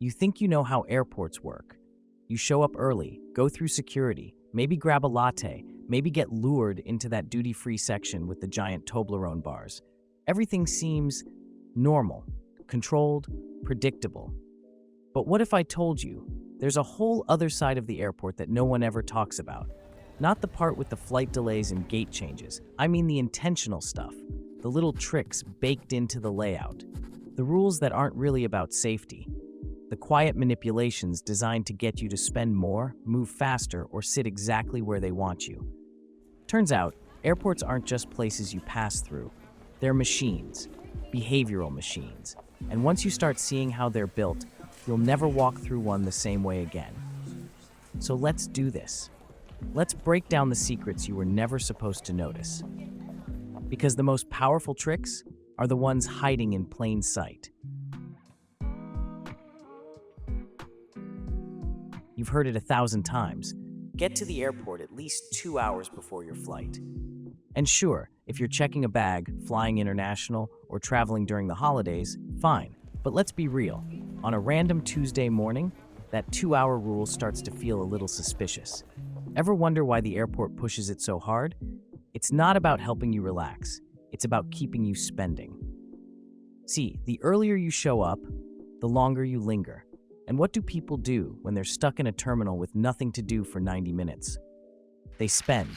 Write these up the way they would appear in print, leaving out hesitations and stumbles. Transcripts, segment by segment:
You think you know how airports work. You show up early, go through security, maybe grab a latte, maybe get lured into that duty-free section with the giant Toblerone bars. Everything seems normal, controlled, predictable. But what if I told you there's a whole other side of the airport that no one ever talks about? Not the part with the flight delays and gate changes. I mean the intentional stuff, the little tricks baked into the layout, the rules that aren't really about safety, the quiet manipulations designed to get you to spend more, move faster, or sit exactly where they want you. Turns out, airports aren't just places you pass through. They're machines, behavioral machines. And once you start seeing how they're built, you'll never walk through one the same way again. So let's do this. Let's break down the secrets you were never supposed to notice. Because the most powerful tricks are the ones hiding in plain sight. You've heard it 1,000 times. Get to the airport at least 2 hours before your flight. And sure, if you're checking a bag, flying international, or traveling during the holidays, fine. But let's be real. On a random Tuesday morning, that 2-hour rule starts to feel a little suspicious. Ever wonder why the airport pushes it so hard? It's not about helping you relax. It's about keeping you spending. See, the earlier you show up, the longer you linger. And what do people do when they're stuck in a terminal with nothing to do for 90 minutes? They spend.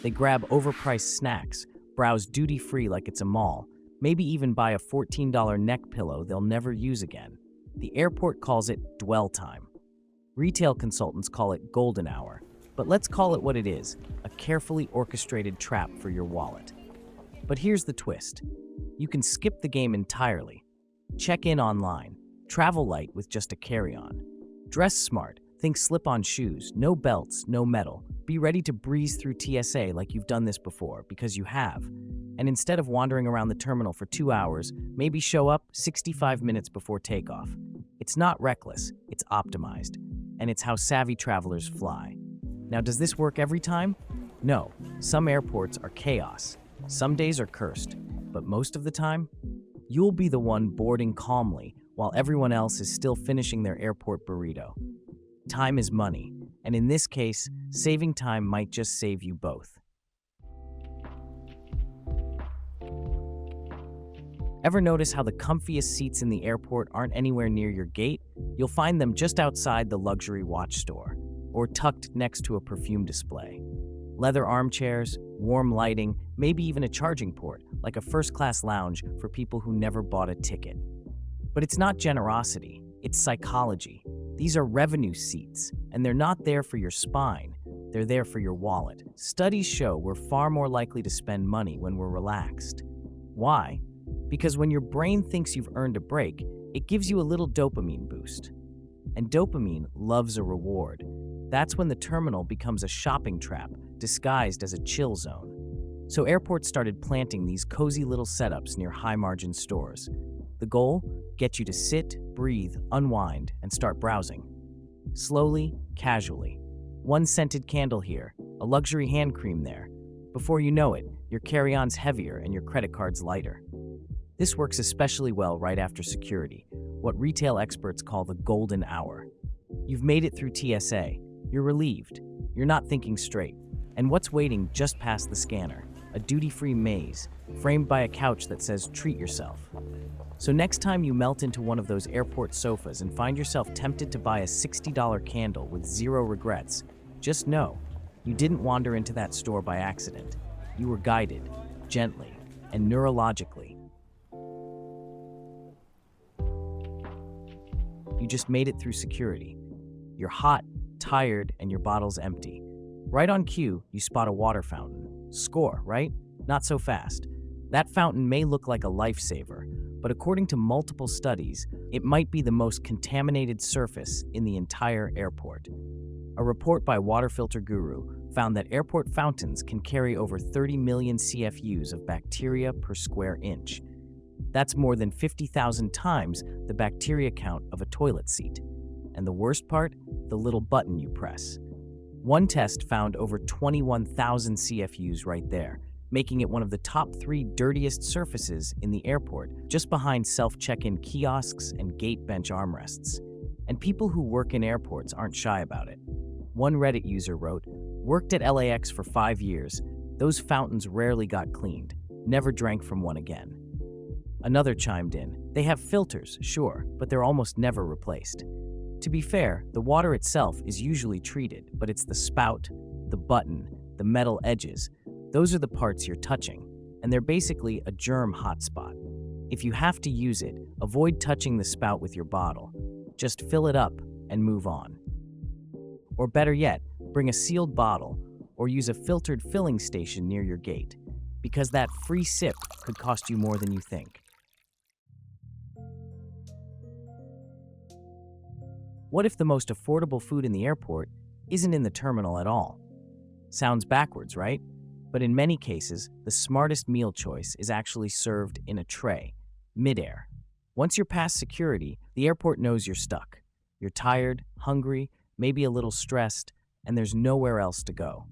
They grab overpriced snacks, browse duty-free like it's a mall, maybe even buy a $14 neck pillow they'll never use again. The airport calls it dwell time. Retail consultants call it golden hour. But let's call it what it is, a carefully orchestrated trap for your wallet. But here's the twist. You can skip the game entirely. Check in online. Travel light with just a carry-on. Dress smart. Think slip-on shoes, no belts, no metal. Be ready to breeze through TSA like you've done this before, because you have. And instead of wandering around the terminal for 2 hours, maybe show up 65 minutes before takeoff. It's not reckless, it's optimized. And it's how savvy travelers fly. Now, does this work every time? No. Some airports are chaos. Some days are cursed. But most of the time, you'll be the one boarding calmly while everyone else is still finishing their airport burrito. Time is money, and in this case, saving time might just save you both. Ever notice how the comfiest seats in the airport aren't anywhere near your gate? You'll find them just outside the luxury watch store, or tucked next to a perfume display. Leather armchairs, warm lighting, maybe even a charging port, like a first-class lounge for people who never bought a ticket. But it's not generosity, it's psychology. These are revenue seats, and they're not there for your spine, they're there for your wallet. Studies show we're far more likely to spend money when we're relaxed. Why? Because when your brain thinks you've earned a break, it gives you a little dopamine boost. And dopamine loves a reward. That's when the terminal becomes a shopping trap, disguised as a chill zone. So airports started planting these cozy little setups near high-margin stores. The goal? Get you to sit, breathe, unwind, and start browsing. Slowly, casually. One scented candle here, a luxury hand cream there. Before you know it, your carry-on's heavier and your credit card's lighter. This works especially well right after security, what retail experts call the golden hour. You've made it through TSA. You're relieved. You're not thinking straight. And what's waiting just past the scanner? A duty-free maze, framed by a couch that says, "Treat yourself." So next time you melt into one of those airport sofas and find yourself tempted to buy a $60 candle with zero regrets, just know, you didn't wander into that store by accident. You were guided, gently, and neurologically. You just made it through security. You're hot, tired, and your bottle's empty. Right on cue, you spot a water fountain. Score, right? Not so fast. That fountain may look like a lifesaver, but according to multiple studies, it might be the most contaminated surface in the entire airport. A report by Water Filter Guru found that airport fountains can carry over 30 million CFUs of bacteria per square inch. That's more than 50,000 times the bacteria count of a toilet seat. And the worst part? The little button you press. One test found over 21,000 CFUs right there, making it one of the top 3 dirtiest surfaces in the airport, just behind self-check-in kiosks and gate bench armrests. And people who work in airports aren't shy about it. One Reddit user wrote, "Worked at LAX for 5 years. Those fountains rarely got cleaned. Never drank from one again." Another chimed in, "They have filters, sure, but they're almost never replaced." To be fair, the water itself is usually treated, but it's the spout, the button, the metal edges. Those are the parts you're touching, and they're basically a germ hotspot. If you have to use it, avoid touching the spout with your bottle. Just fill it up and move on. Or better yet, bring a sealed bottle or use a filtered filling station near your gate, because that free sip could cost you more than you think. What if the most affordable food in the airport isn't in the terminal at all? Sounds backwards, right? But in many cases, the smartest meal choice is actually served in a tray, midair. Once you're past security, the airport knows you're stuck. You're tired, hungry, maybe a little stressed, and there's nowhere else to go.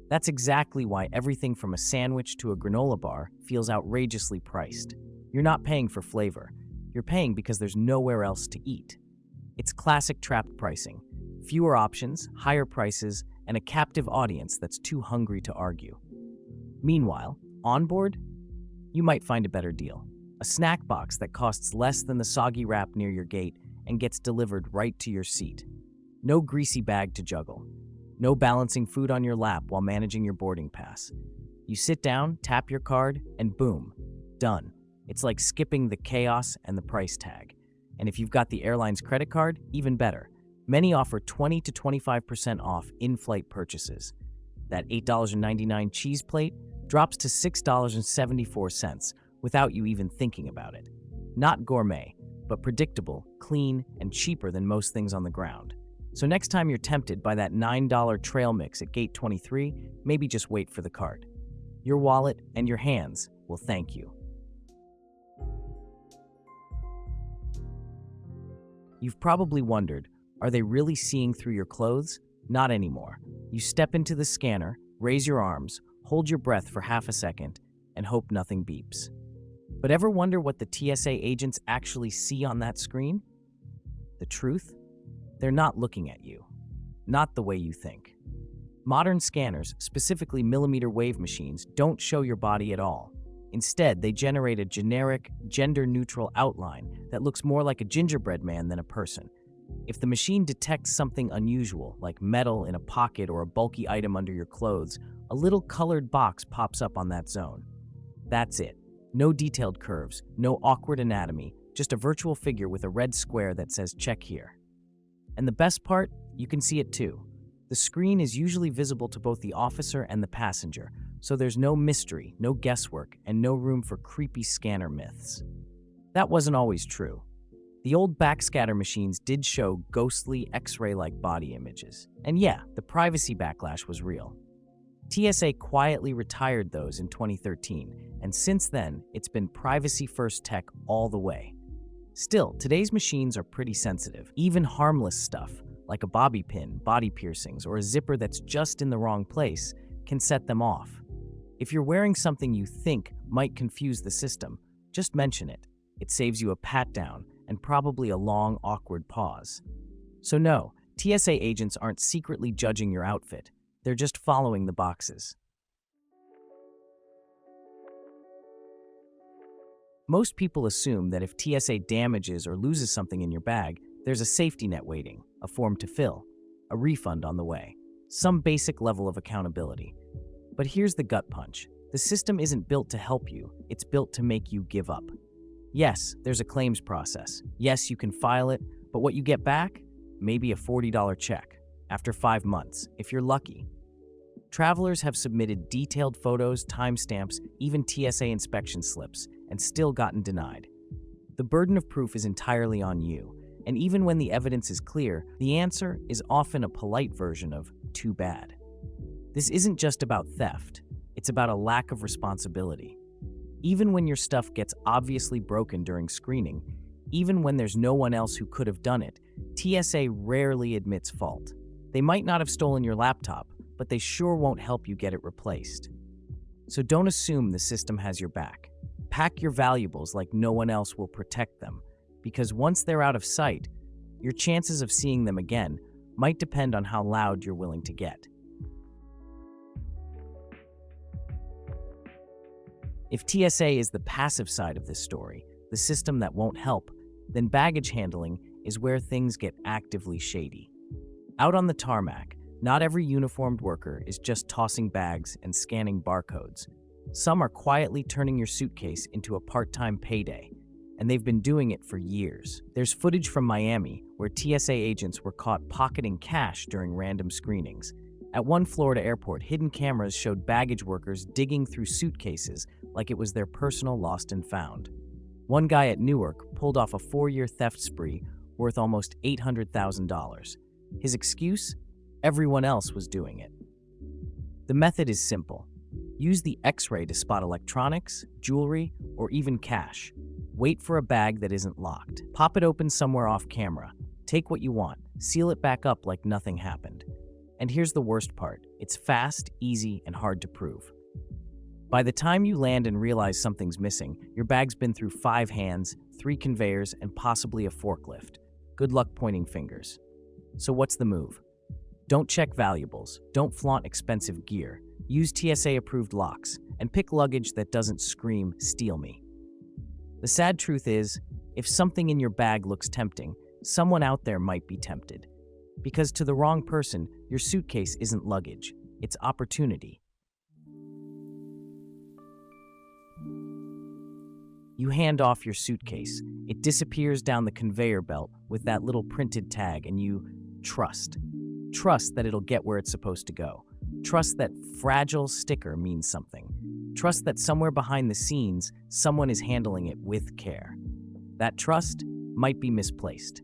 That's exactly why everything from a sandwich to a granola bar feels outrageously priced. You're not paying for flavor. You're paying because there's nowhere else to eat. It's classic trapped pricing. Fewer options, higher prices, and a captive audience that's too hungry to argue. Meanwhile, on board, you might find a better deal. A snack box that costs less than the soggy wrap near your gate and gets delivered right to your seat. No greasy bag to juggle. No balancing food on your lap while managing your boarding pass. You sit down, tap your card, and boom, done. It's like skipping the chaos and the price tag. And if you've got the airline's credit card, even better. Many offer 20 to 25% off in-flight purchases. That $8.99 cheese plate drops to $6.74 without you even thinking about it. Not gourmet, but predictable, clean, and cheaper than most things on the ground. So next time you're tempted by that $9 trail mix at gate 23, maybe just wait for the cart. Your wallet and your hands will thank you. You've probably wondered, are they really seeing through your clothes? Not anymore. You step into the scanner, raise your arms, hold your breath for half a second, and hope nothing beeps. But ever wonder what the TSA agents actually see on that screen? The truth? They're not looking at you. Not the way you think. Modern scanners, specifically millimeter wave machines, don't show your body at all. Instead, they generate a generic, gender-neutral outline that looks more like a gingerbread man than a person. If the machine detects something unusual, like metal in a pocket or a bulky item under your clothes, a little colored box pops up on that zone. That's it. No detailed curves, no awkward anatomy, just a virtual figure with a red square that says "check here." And the best part? You can see it too. The screen is usually visible to both the officer and the passenger, so there's no mystery, no guesswork, and no room for creepy scanner myths. That wasn't always true. The old backscatter machines did show ghostly X-ray-like body images. And yeah, the privacy backlash was real. TSA quietly retired those in 2013, and since then, it's been privacy-first tech all the way. Still, today's machines are pretty sensitive. Even harmless stuff, like a bobby pin, body piercings, or a zipper that's just in the wrong place, can set them off. If you're wearing something you think might confuse the system, just mention it. It saves you a pat-down and probably a long, awkward pause. So no, TSA agents aren't secretly judging your outfit. They're just following the boxes. Most people assume that if TSA damages or loses something in your bag, there's a safety net waiting, a form to fill, a refund on the way, some basic level of accountability. But here's the gut punch. The system isn't built to help you, it's built to make you give up. Yes, there's a claims process. Yes, you can file it, but what you get back? Maybe a $40 check, after 5 months, if you're lucky. Travelers have submitted detailed photos, timestamps, even TSA inspection slips, and still gotten denied. The burden of proof is entirely on you, and even when the evidence is clear, the answer is often a polite version of "too bad." This isn't just about theft, it's about a lack of responsibility. Even when your stuff gets obviously broken during screening, even when there's no one else who could have done it, TSA rarely admits fault. They might not have stolen your laptop, but they sure won't help you get it replaced. So don't assume the system has your back. Pack your valuables like no one else will protect them, because once they're out of sight, Your chances of seeing them again might depend on how loud you're willing to get. If TSA is the passive side of this story, the system that won't help, then baggage handling is where things get actively shady. Out on the tarmac, not every uniformed worker is just tossing bags and scanning barcodes. Some are quietly turning your suitcase into a part-time payday, and they've been doing it for years. There's footage from Miami where TSA agents were caught pocketing cash during random screenings. At one Florida airport, hidden cameras showed baggage workers digging through suitcases like it was their personal lost and found. One guy at Newark pulled off a 4-year theft spree worth almost $800,000. His excuse? Everyone else was doing it. The method is simple. Use the X-ray to spot electronics, jewelry, or even cash. Wait for a bag that isn't locked. Pop it open somewhere off camera. Take what you want. Seal it back up like nothing happened. And here's the worst part. It's fast, easy, and hard to prove. By the time you land and realize something's missing, your bag's been through 5 hands, 3 conveyors, and possibly a forklift. Good luck pointing fingers. So what's the move? Don't check valuables. Don't flaunt expensive gear. Use TSA-approved locks, and pick luggage that doesn't scream, "Steal me." The sad truth is, if something in your bag looks tempting, someone out there might be tempted. Because to the wrong person, your suitcase isn't luggage, it's opportunity. You hand off your suitcase. It disappears down the conveyor belt with that little printed tag, and you trust. Trust that it'll get where it's supposed to go. Trust that fragile sticker means something. Trust that somewhere behind the scenes, someone is handling it with care. That trust might be misplaced.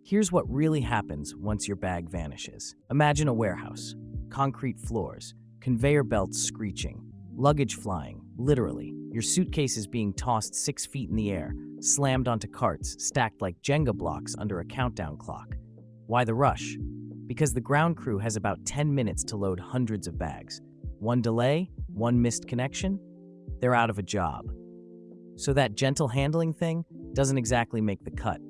Here's what really happens once your bag vanishes. Imagine a warehouse. Concrete floors, conveyor belts screeching, luggage flying, literally. Your suitcase is being tossed 6 feet in the air, slammed onto carts, stacked like Jenga blocks under a countdown clock. Why the rush? Because the ground crew has about 10 minutes to load hundreds of bags. One delay, one missed connection, they're out of a job. So that gentle handling thing doesn't exactly make the cut.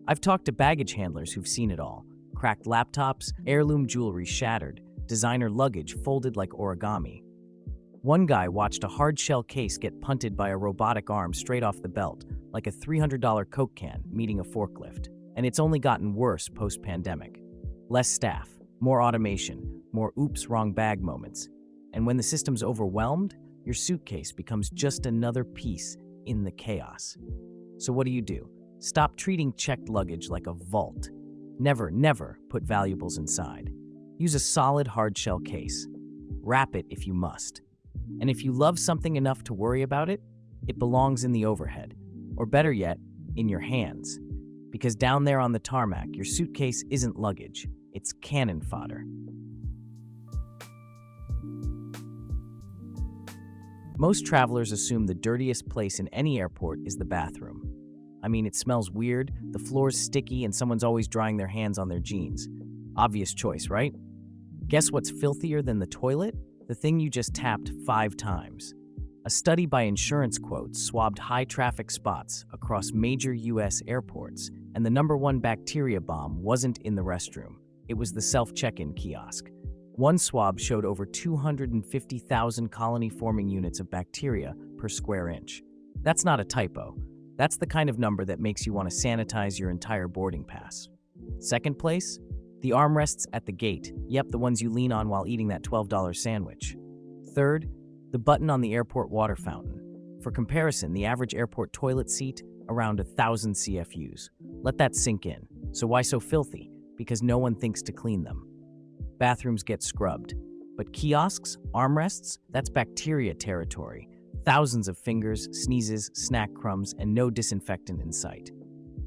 I've talked to baggage handlers who've seen it all. Cracked laptops, heirloom jewelry shattered, designer luggage folded like origami. One guy watched a hard-shell case get punted by a robotic arm straight off the belt, like a $300 Coke can meeting a forklift. And it's only gotten worse post-pandemic. Less staff, more automation, more oops, wrong bag moments. And when the system's overwhelmed, your suitcase becomes just another piece in the chaos. So what do? Stop treating checked luggage like a vault. Never, never put valuables inside. Use a solid hard-shell case. Wrap it if you must. And if you love something enough to worry about it, it belongs in the overhead. Or better yet, in your hands. Because down there on the tarmac, your suitcase isn't luggage, it's cannon fodder. Most travelers assume the dirtiest place in any airport is the bathroom. I mean, it smells weird, the floor's sticky, and someone's always drying their hands on their jeans. Obvious choice, right? Guess what's filthier than the toilet? The thing you just tapped 5 times. A study by Insurance Quotes swabbed high-traffic spots across major U.S. airports, and the #1 bacteria bomb wasn't in the restroom. It was the self-check-in kiosk. One swab showed over 250,000 colony-forming units of bacteria per square inch. That's not a typo. That's the kind of number that makes you want to sanitize your entire boarding pass. Second place? The armrests at the gate. Yep, the ones you lean on while eating that $12 sandwich. Third, the button on the airport water fountain. For comparison, the average airport toilet seat, around 1,000 CFUs. Let that sink in. So why so filthy? Because no one thinks to clean them. Bathrooms get scrubbed. But kiosks, armrests, that's bacteria territory. Thousands of fingers, sneezes, snack crumbs, and no disinfectant in sight.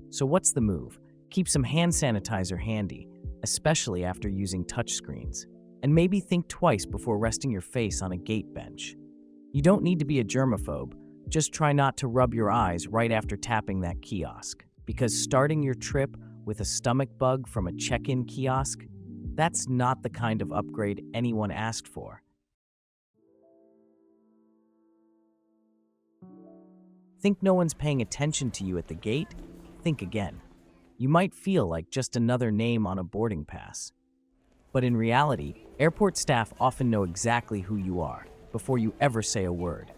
So what's the move? Keep some hand sanitizer handy, especially after using touchscreens. And maybe think twice before resting your face on a gate bench. You don't need to be a germaphobe, just try not to rub your eyes right after tapping that kiosk. Because starting your trip with a stomach bug from a check-in kiosk, that's not the kind of upgrade anyone asked for. Think no one's paying attention to you at the gate? Think again. You might feel like just another name on a boarding pass. But in reality, airport staff often know exactly who you are before you ever say a word.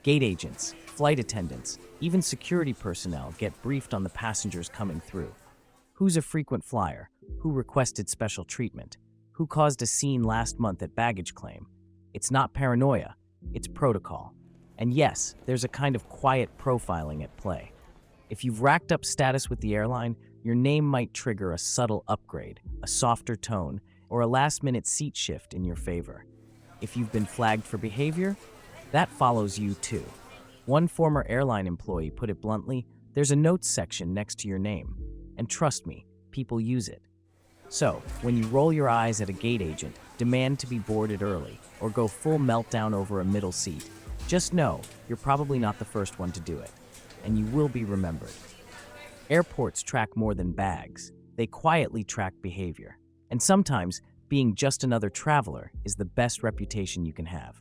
Gate agents, flight attendants, even security personnel get briefed on the passengers coming through. Who's a frequent flyer? Who requested special treatment? Who caused a scene last month at baggage claim? It's not paranoia, it's protocol. And yes, there's a kind of quiet profiling at play. If you've racked up status with the airline, your name might trigger a subtle upgrade, a softer tone, or a last-minute seat shift in your favor. If you've been flagged for behavior, that follows you too. One former airline employee put it bluntly, there's a notes section next to your name. And trust me, people use it. So, when you roll your eyes at a gate agent, demand to be boarded early, or go full meltdown over a middle seat, just know you're probably not the first one to do it, and you will be remembered. Airports track more than bags. They quietly track behavior. And sometimes, being just another traveler is the best reputation you can have.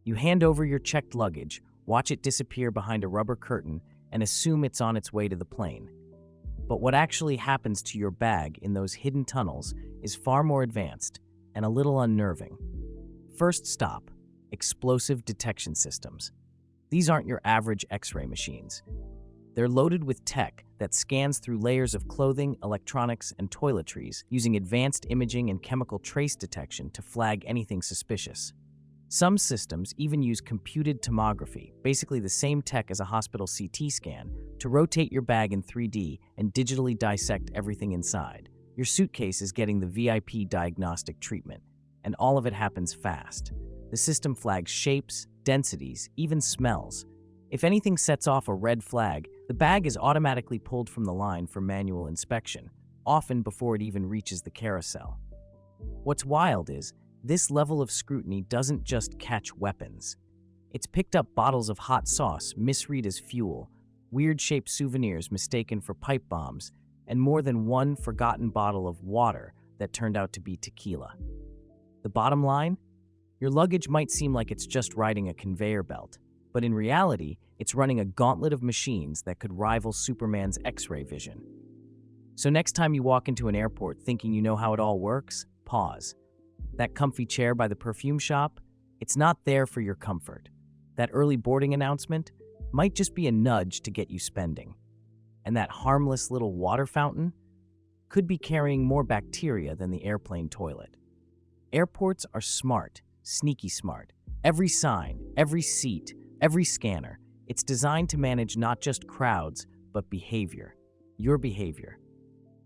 You hand over your checked luggage, watch it disappear behind a rubber curtain, and assume it's on its way to the plane. But what actually happens to your bag in those hidden tunnels is far more advanced and a little unnerving. First stop, explosive detection systems. These aren't your average X-ray machines. They're loaded with tech that scans through layers of clothing, electronics, and toiletries using advanced imaging and chemical trace detection to flag anything suspicious. Some systems even use computed tomography, basically the same tech as a hospital CT scan, to rotate your bag in 3D and digitally dissect everything inside. Your suitcase is getting the VIP diagnostic treatment, and all of it happens fast. The system flags shapes, densities, even smells. If anything sets off a red flag, the bag is automatically pulled from the line for manual inspection, often before it even reaches the carousel. What's wild is, this level of scrutiny doesn't just catch weapons. It's picked up bottles of hot sauce misread as fuel, weird-shaped souvenirs mistaken for pipe bombs, and more than one forgotten bottle of water that turned out to be tequila. The bottom line? Your luggage might seem like it's just riding a conveyor belt, but in reality, it's running a gauntlet of machines that could rival Superman's X-ray vision. So next time you walk into an airport thinking you know how it all works, pause. That comfy chair by the perfume shop, it's not there for your comfort. That early boarding announcement might just be a nudge to get you spending. And that harmless little water fountain could be carrying more bacteria than the airplane toilet. Airports are smart, sneaky smart. Every sign, every seat, every scanner, it's designed to manage not just crowds, but behavior. Your behavior.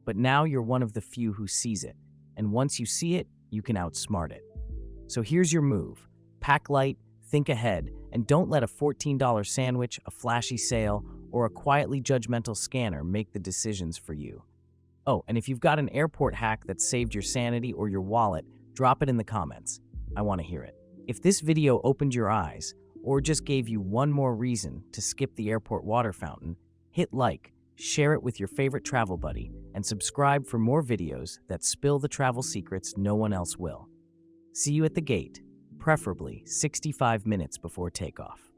But now you're one of the few who sees it. And once you see it, you can outsmart it. So here's your move. Pack light, think ahead, and don't let a $14 sandwich, a flashy sale, or a quietly judgmental scanner make the decisions for you. Oh, and if you've got an airport hack that saved your sanity or your wallet, drop it in the comments. I want to hear it. If this video opened your eyes, or just gave you one more reason to skip the airport water fountain, hit like, share it with your favorite travel buddy, and subscribe for more videos that spill the travel secrets no one else will. See you at the gate, preferably 65 minutes before takeoff.